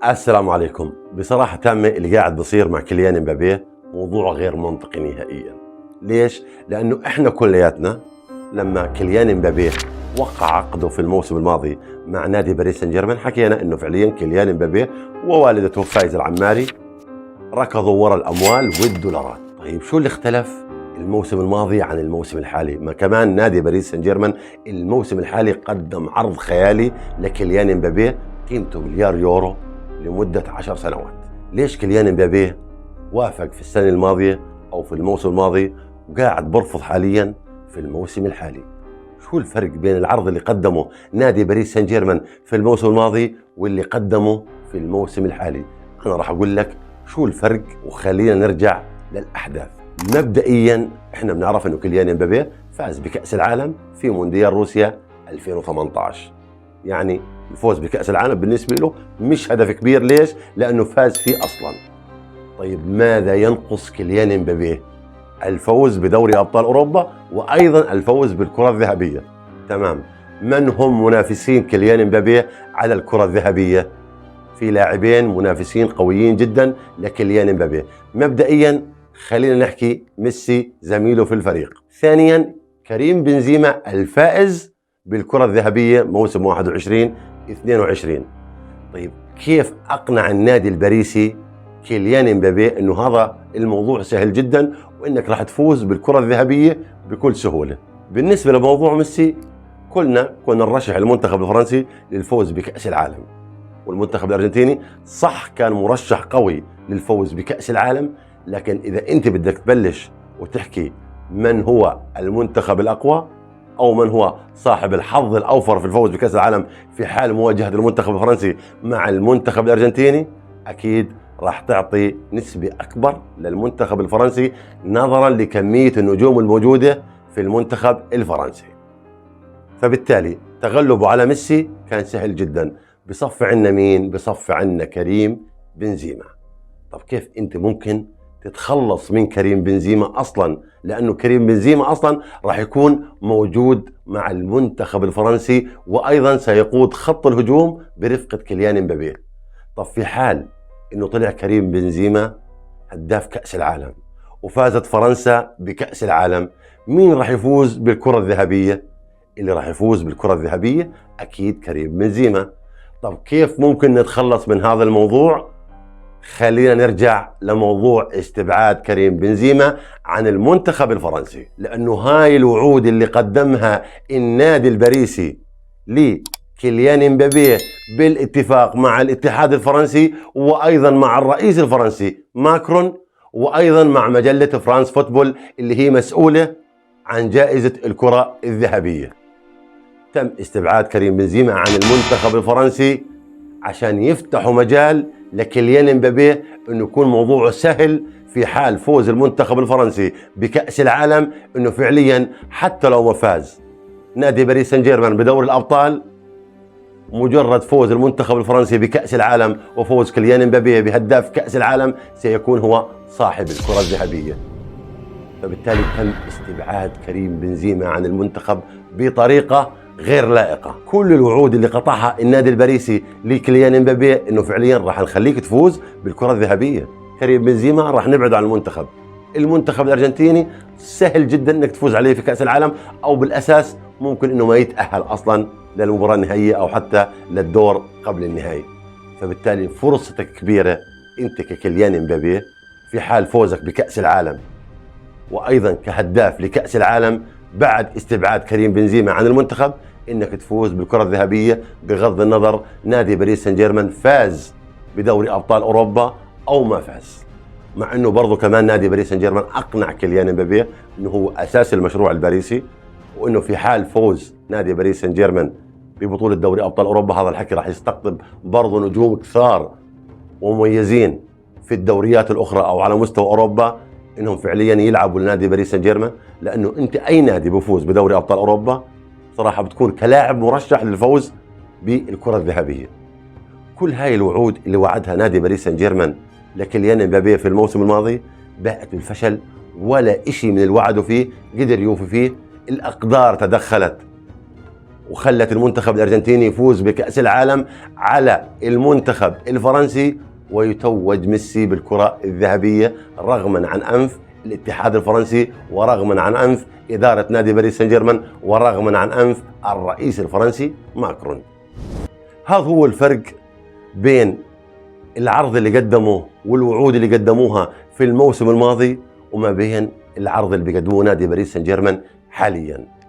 السلام عليكم. بصراحة تامة اللي قاعد بصير مع كيليان امبابي موضوع غير منطقي نهائيا. ليش؟ لأنه إحنا كلياتنا لما كيليان امبابي وقع عقده في الموسم الماضي مع نادي باريس سان جيرمان حكينا إنه فعليا كيليان امبابي ووالدته فايز العماري ركضوا وراء الأموال والدولارات. طيب شو اللي اختلف الموسم الماضي عن الموسم الحالي؟ ما كمان نادي باريس سان جيرمان الموسم الحالي قدم عرض خيالي لكيليان امبابي قيمته مليار يورو لمدة 10 سنوات. ليش كيليان امبابي وافق في السنة الماضية أو في الموسم الماضي وقاعد برفض حاليا في الموسم الحالي؟ شو الفرق بين العرض اللي قدمه نادي باريس سان جيرمان في الموسم الماضي واللي قدمه في الموسم الحالي؟ أنا راح أقول لك شو الفرق وخلينا نرجع للأحداث. مبدئيا احنا بنعرف انه كيليان امبابي فاز بكأس العالم في مونديال روسيا 2018. يعني الفوز بكأس العالم بالنسبة له مش هدف كبير. ليش؟ لأنه فاز فيه أصلا. طيب ماذا ينقص كيليان امبابي؟ الفوز بدوري أبطال أوروبا وأيضا الفوز بالكرة الذهبية. تمام. من هم منافسين كيليان امبابي على الكرة الذهبية؟ في لاعبين منافسين قويين جدا لكيليان امبابي. مبدئيا خلينا نحكي ميسي زميله في الفريق. ثانيا كريم بنزيما الفائز بالكرة الذهبية موسم 21-22. طيب كيف أقنع النادي الباريسي كيليان امبابي إنه هذا الموضوع سهل جدا وإنك راح تفوز بالكرة الذهبية بكل سهولة؟ بالنسبة لموضوع ميسي كنا نرشح المنتخب الفرنسي للفوز بكأس العالم، والمنتخب الأرجنتيني صح كان مرشح قوي للفوز بكأس العالم، لكن إذا أنت بدك تبلش وتحكي من هو المنتخب الأقوى أو من هو صاحب الحظ الأوفر في الفوز بكأس العالم في حال مواجهة المنتخب الفرنسي مع المنتخب الأرجنتيني، أكيد راح تعطي نسبة أكبر للمنتخب الفرنسي نظرا لكمية النجوم الموجودة في المنتخب الفرنسي. فبالتالي تغلبه على ميسي كان سهل جدا. بصف عنا مين؟ بصف عنا كريم بنزيما. طب كيف أنت ممكن تتخلص من كريم بنزيما أصلا؟ لأنه كريم بنزيما أصلا راح يكون موجود مع المنتخب الفرنسي وأيضا سيقود خط الهجوم برفقة كيليان امبابي. طب في حال أنه طلع كريم بنزيما هداف كأس العالم وفازت فرنسا بكأس العالم، مين راح يفوز بالكرة الذهبية؟ اللي راح يفوز بالكرة الذهبية أكيد كريم بنزيما. طب كيف ممكن نتخلص من هذا الموضوع؟ خلينا نرجع لموضوع استبعاد كريم بنزيما عن المنتخب الفرنسي، لأنه هاي الوعود اللي قدمها النادي الباريسي لكيليان امبابي بالاتفاق مع الاتحاد الفرنسي وأيضا مع الرئيس الفرنسي ماكرون وأيضا مع مجلة فرانس فوتبول اللي هي مسؤولة عن جائزة الكرة الذهبية، تم استبعاد كريم بنزيما عن المنتخب الفرنسي عشان يفتحوا مجال لكيليان امبابي انه يكون موضوعه سهل في حال فوز المنتخب الفرنسي بكأس العالم، انه فعليا حتى لو ما فاز نادي باريس سان جيرمان بدوري الابطال، مجرد فوز المنتخب الفرنسي بكأس العالم وفوز كيليان امبابي بهداف كأس العالم سيكون هو صاحب الكرة الذهبية. فبالتالي تم استبعاد كريم بنزيما عن المنتخب بطريقة غير لائقة. كل الوعود اللي قطعها النادي الباريسي لكيليان امبابي انه فعليا راح نخليك تفوز بالكرة الذهبية، كريم بنزيما راح نبعد عن المنتخب الارجنتيني سهل جدا انك تفوز عليه في كأس العالم، او بالاساس ممكن انه ما يتأهل اصلا للمباراة النهائية او حتى للدور قبل النهائي. فبالتالي فرصتك كبيرة انت ككيليان امبابي في حال فوزك بكأس العالم وايضا كهداف لكأس العالم بعد استبعاد كريم بنزيما عن المنتخب انك تفوز بالكرة الذهبية، بغض النظر نادي باريس سان جيرمان فاز بدوري ابطال اوروبا او ما فاز. مع انه برضه كمان نادي باريس سان جيرمان اقنع كيليان امبابي انه هو اساس المشروع الباريسي، وانه في حال فوز نادي باريس سان جيرمان ببطولة دوري ابطال اوروبا هذا الحكي راح يستقطب برضه نجوم كثار ومميزين في الدوريات الاخرى او على مستوى اوروبا انهم فعليا يلعبوا لنادي باريس سان جيرمان، لانه انت اي نادي بفوز بدوري ابطال اوروبا صراحه بتكون كلاعب مرشح للفوز بالكره الذهبيه. كل هاي الوعود اللي وعدها نادي باريس سان جيرمان لكيليان امبابي في الموسم الماضي باءت بالفشل، ولا شيء من الوعد فيه قدر يوفي فيه. الاقدار تدخلت وخلت المنتخب الأرجنتيني يفوز بكأس العالم على المنتخب الفرنسي، ويتوج ميسي بالكرة الذهبية رغما عن أنف الاتحاد الفرنسي، ورغما عن أنف إدارة نادي باريس سان جيرمان، ورغما عن أنف الرئيس الفرنسي ماكرون. هذا هو الفرق بين العرض اللي قدموه والوعود اللي قدموها في الموسم الماضي وما بين العرض اللي بيقدموه نادي باريس سان جيرمان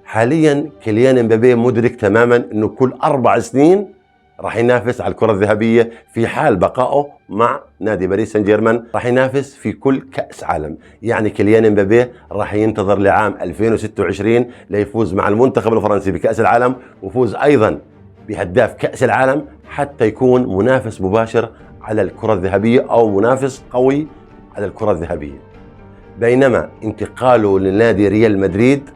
حاليا كيليان امبابي مدرك تماما انه كل 4 سنين راح ينافس على الكرة الذهبية، في حال بقائه مع نادي باريس سان جيرمان راح ينافس في كل كأس عالم. يعني كيليان امبابي راح ينتظر لعام 2026 ليفوز مع المنتخب الفرنسي بكأس العالم، وفوز ايضا بهداف كأس العالم، حتى يكون منافس مباشر على الكرة الذهبية أو منافس قوي على الكرة الذهبية. بينما انتقاله لنادي ريال مدريد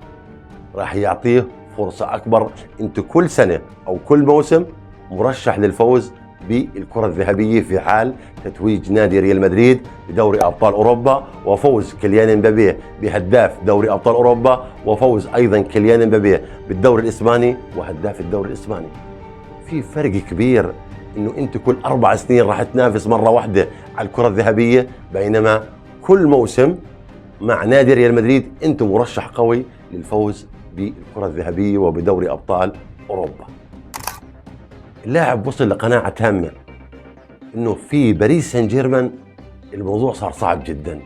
راح يعطيه فرصة أكبر، أنت كل سنة أو كل موسم مرشح للفوز بالكرة الذهبية في حال تتويج نادي ريال مدريد بدوري أبطال أوروبا، وفوز كيليان امبابي بهداف دوري أبطال أوروبا، وفوز أيضا كيليان امبابي بالدوري الإسباني وهداف الدوري الإسباني. في فرق كبير انه انت كل 4 سنين راح تنافس مرة واحدة على الكرة الذهبية، بينما كل موسم مع نادي ريال مدريد انت مرشح قوي للفوز بالكرة الذهبية وبدوري ابطال اوروبا. اللاعب وصل لقناعة تامة انه في باريس سان جيرمان الموضوع صار صعب جدا.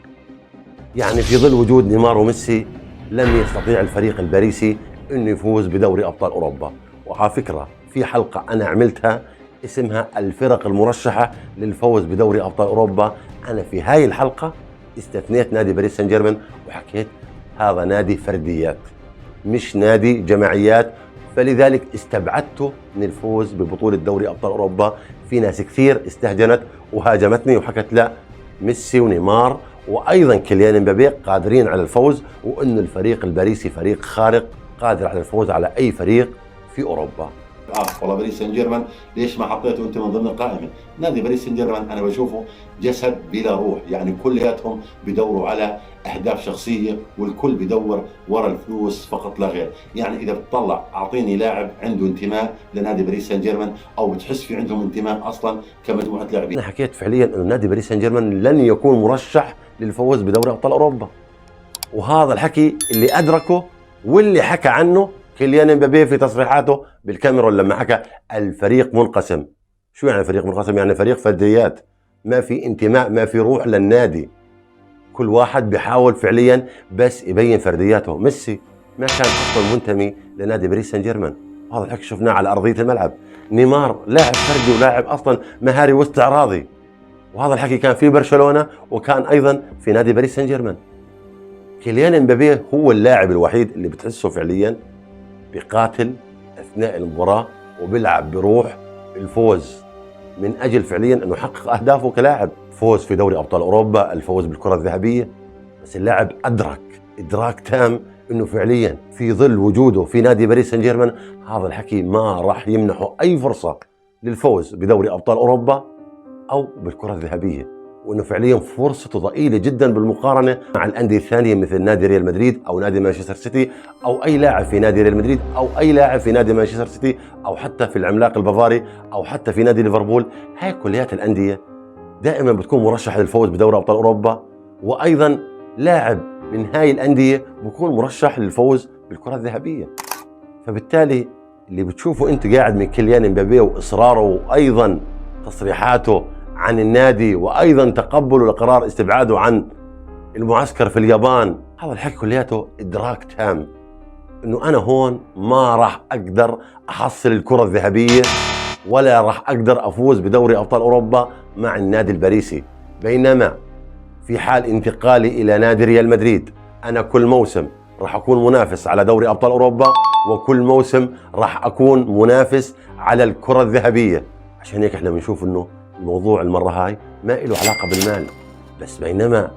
يعني في ظل وجود نيمار وميسي لم يستطيع الفريق الباريسي انه يفوز بدوري ابطال اوروبا. وعلى فكرة في حلقة انا عملتها اسمها الفرق المرشحة للفوز بدوري أبطال أوروبا، أنا في هاي الحلقة استثنيت نادي باريس سان جيرمان وحكيت هذا نادي فرديات مش نادي جماعيات، فلذلك استبعدته من الفوز ببطولة دوري أبطال أوروبا. في ناس كثير استهجنت وهاجمتني وحكت لا، ميسي ونيمار وأيضا كيليان امبابي قادرين على الفوز، وأن الفريق الباريسي فريق خارق قادر على الفوز على أي فريق في أوروبا. والله باريس سان جيرمان ليش ما حطيته انت من ضمن القائمه؟ نادي باريس سان جيرمان انا بشوفه جسد بلا روح، يعني كلياتهم بدوروا على اهداف شخصيه، والكل بدور ورا الفلوس فقط لا غير. يعني اذا بتطلع اعطيني لاعب عنده انتماء لنادي باريس سان جيرمان او بتحس في عندهم انتماء اصلا كمجموعه لاعبين. انا حكيت فعليا انه نادي باريس سان جيرمان لن يكون مرشح للفوز بدوري ابطال اوروبا، وهذا الحكي اللي ادركه واللي حكى عنه كيليان امبابي في تصريحاته بالكاميرون لما حكى الفريق منقسم. شو يعني فريق منقسم؟ يعني فريق فرديات، ما في انتماء، ما في روح للنادي، كل واحد بيحاول فعليا بس يبين فردياته. ميسي ما كان اصلا منتمي لنادي باريس سان جيرمان، هذا الحكي شفناه على ارضيه الملعب. نيمار لاعب فردي ولاعب اصلا مهاري واستعراضي، وهذا الحكي كان في برشلونه وكان ايضا في نادي باريس سان جيرمان. كيليان امبابي هو اللاعب الوحيد اللي بتحسه فعليا بقاتل اثناء المباراه وبيلعب بروح الفوز من اجل فعليا انه يحقق اهدافه كلاعب، فوز في دوري ابطال اوروبا، الفوز بالكره الذهبيه. بس اللاعب ادرك ادراك تام انه فعليا في ظل وجوده في نادي باريس سان جيرمان هذا الحكي ما راح يمنحه اي فرصه للفوز بدوري ابطال اوروبا او بالكره الذهبيه، وانه فعليا فرصته ضئيله جدا بالمقارنه مع الانديه الثانيه مثل نادي ريال مدريد او نادي مانشستر سيتي او اي لاعب في نادي ريال مدريد او اي لاعب في نادي مانشستر سيتي او حتى في العملاق البافاري او حتى في نادي ليفربول. هاي كليات الانديه دائما بتكون مرشح للفوز بدوري ابطال اوروبا، وايضا لاعب من هاي الانديه بكون مرشح للفوز بالكره الذهبيه. فبالتالي اللي بتشوفه انت قاعد من كيليان امبابي واصراره وايضا تصريحاته عن النادي وايضا تقبله لقرار استبعاده عن المعسكر في اليابان، هذا الحكي كلياته ادراك تام انه انا هون ما راح اقدر احصل الكره الذهبيه ولا راح اقدر افوز بدوري ابطال اوروبا مع النادي الباريسي. بينما في حال انتقالي الى نادي ريال مدريد انا كل موسم راح اكون منافس على دوري ابطال اوروبا، وكل موسم راح اكون منافس على الكره الذهبيه. عشان هيك احنا بنشوف انه الموضوع المرة هاي ما له علاقة بالمال بس، بينما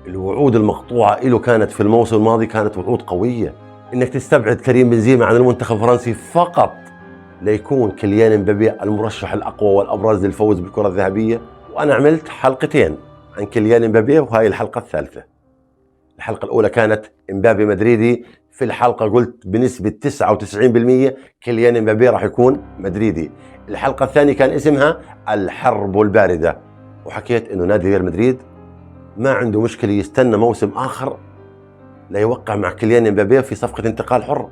الوعود المقطوعة له كانت في الموسم الماضي كانت وعود قوية. انك تستبعد كريم بنزيما عن المنتخب الفرنسي فقط ليكون كيليان امبابي المرشح الأقوى والأبرز للفوز بالكرة الذهبية. وأنا عملت حلقتين عن كيليان امبابي وهاي الحلقة الثالثة. الحلقة الأولى كانت امبابي مدريدي في الحلقة قلت بنسبة 99% كيليان امبابي راح يكون مدريدي. الحلقة الثانية كان اسمها الحرب الباردة، وحكيت انه نادي ريال مدريد ما عنده مشكلة يستنى موسم آخر ليوقع مع كيليان امبابي في صفقة انتقال حر،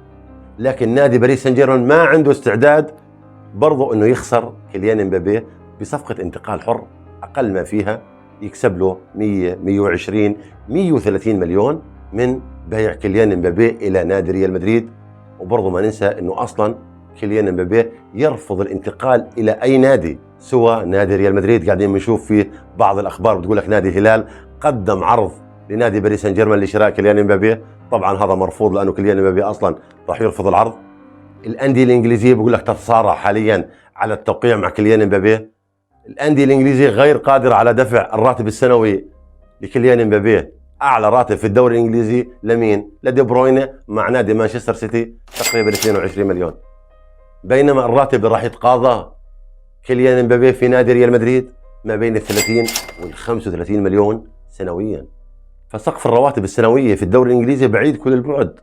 لكن نادي باريس سان جيرمان ما عنده استعداد برضو انه يخسر كيليان امبابي بصفقة انتقال حر اقل ما فيها يكسب له 100 120 130 مليون من بيع كيليان امبابي الى نادي ريال مدريد. وبرضو ما ننسى انه اصلا كيليان امبابي يرفض الانتقال الى اي نادي سوى نادي ريال مدريد. قاعدين بنشوف في بعض الاخبار بتقول لك نادي الهلال قدم عرض لنادي باريس سان جيرمان لشراء كيليان امبابي، طبعا هذا مرفوض لانه كيليان امبابي اصلا راح يرفض العرض. الانديه الانجليزيه بقول لك تتصارع حاليا على التوقيع مع كيليان امبابي. الانديه الانجليزيه غير قادره على دفع الراتب السنوي لكيليان امبابي، اعلى راتب في الدوري الانجليزي لمين؟ لدي بروينه مع نادي مانشستر سيتي تقريبا 22 مليون، بينما الراتب اللي راح يتقاضاه كيليان امبابي في نادي ريال مدريد ما بين ال 30 وال 35 مليون سنويا. فسقف الرواتب السنويه في الدوري الانجليزي بعيد كل البعد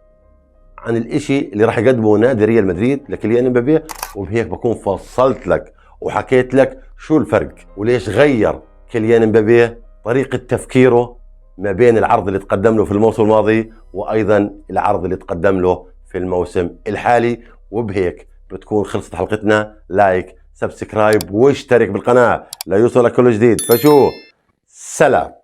عن الاشي اللي راح يقدمه نادي ريال مدريد لكيليان امبابي. وبهيك بكون فصلت لك وحكيت لك شو الفرق وليش غير كيليان امبابي طريقة تفكيره ما بين العرض اللي تقدم له في الموسم الماضي وايضا العرض اللي تقدم له في الموسم الحالي. وبهيك بتكون خلصت حلقتنا. لايك، سبسكرايب واشترك بالقناة ليوصلك كل جديد. فشو، سلام.